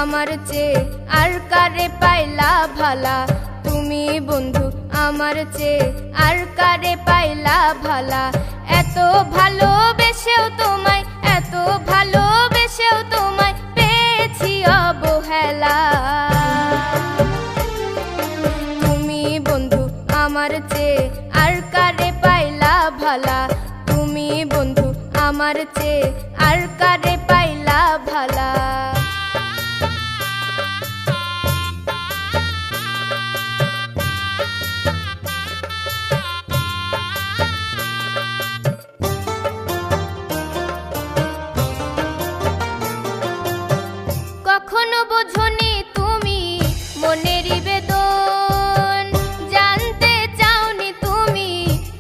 আমার চেয়ে আর কারে পাইলা ভালা, তুমি বন্ধু আমার চেয়ে আর কারে পাইলা ভালা। এত ভালোবেসেও তোমায়, এত ভালোবেসেও তোমায় পেয়েছি অবহেলা। তুমি বন্ধু আমার চেয়ে আর কারে পাইলা ভালা, তুমি বন্ধু আমার চেয়ে আর কারে পাইলা ভালা। কখনো বোঝনি তুমি মনেরই বেদন, জানতে চাওনি তুমি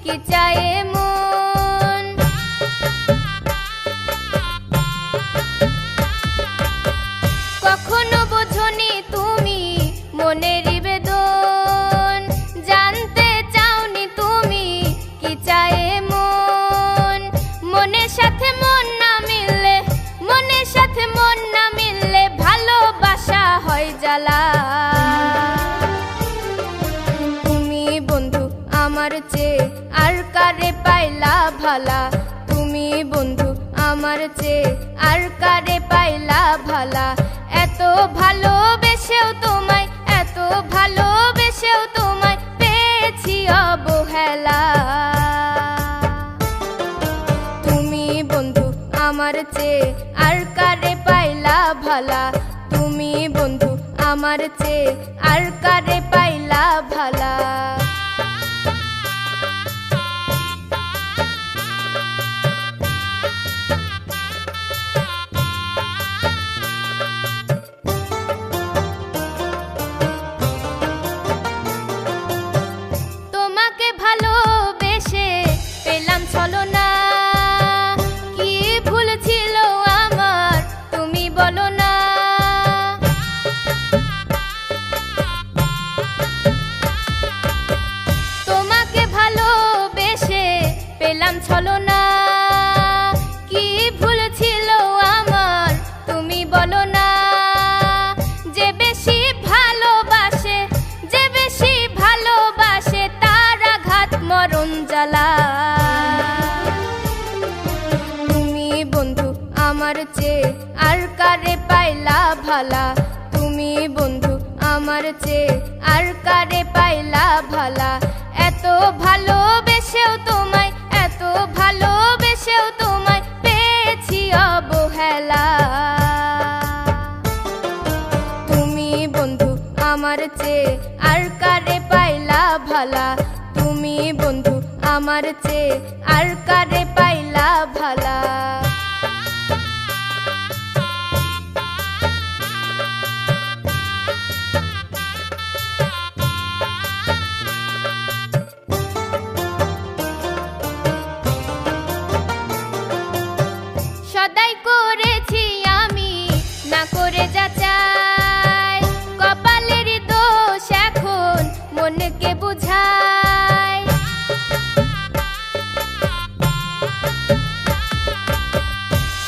কি চায় মন। কখনো বোঝনি তুমি মনেরই বেদন, জানতে চাওনি তুমি কি চায় মন। মনের সাথে মন না মিললে, মনের সাথে মন না মিললে ভালোবাসা হয় জ্বালা। তুমি বন্ধু আমার চেয়ে আর কারে পাইলা ভালা, তুমি বন্ধু আমার চেয়ে আর কারে পাইলা ভালা। এত ভালোবেসেও তোমায়, এত ভালোবেসেও তোমায় পেয়েছি অবহেলা। তুমি বন্ধু আমার চেয়ে আর কারে পাইলা ভালা, তুমি বন্ধু আমার চেয়ে আর কারে পাইলা ভালা। তোমাকে ভালোবেসে পেলাম ছলনা, কি ভুল ছিল আমার তুমি বলো না। তোমাকে ভালোবেসে পেলাম ছলনা, কি ভুল ছিল আমার তুমি বলো না। যে বেশি ভালোবাসে, যে বেশি ভালোবাসে তার আঘাত মরণ জ্বালা। তুমি বন্ধু আমার চেয়ে আর কারে পাইলা ভালা, তুমি বন্ধু আমার চেয়ে আর কারে পাইলা ভালা। এত ভালোবেসেও তোমায়, এত ভালোবেসেও তোমায় পেয়েছি অবহেলা। তুমি বন্ধু আমার চেয়ে আর কারে পাইলা ভালা, তুমি বন্ধু আমার চেয়ে আর কারে পাইলা ভালা। সদাই করেছি আমি না করে যাচাই, কপালের দোষ এখন মনকে বুঝায়।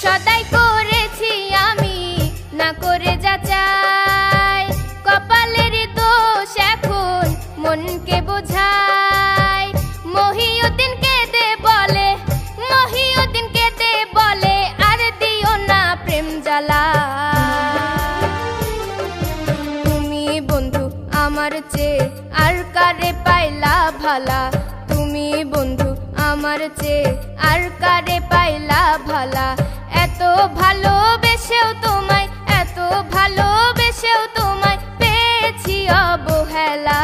সদাই করেছি আমি না করে যাচাই, কপালের দোষ এখন মনকে বোঝায়। মহিউদ্দিন কেঁদে বলে, মহিউদ্দিন কেঁদে বলে আর দিও না প্রেম জ্বালা। তুমি বন্ধু আমার চেয়ে আর কারে পাইলা ভালা, তুমি বন্ধু আমার চেয়ে আর কারে পাইলা ভালা। এত ভালোবেসেও তোমায়, এত ভালোবেসেও তোমায় পেয়েছি অবহেলা।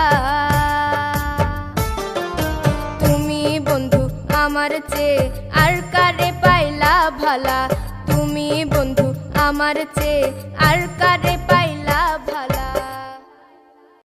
তুমি বন্ধু আমার চেয়ে আর কারে পাইলা ভালা, তুমি বন্ধু আমার চেয়ে আর কারে পাইলা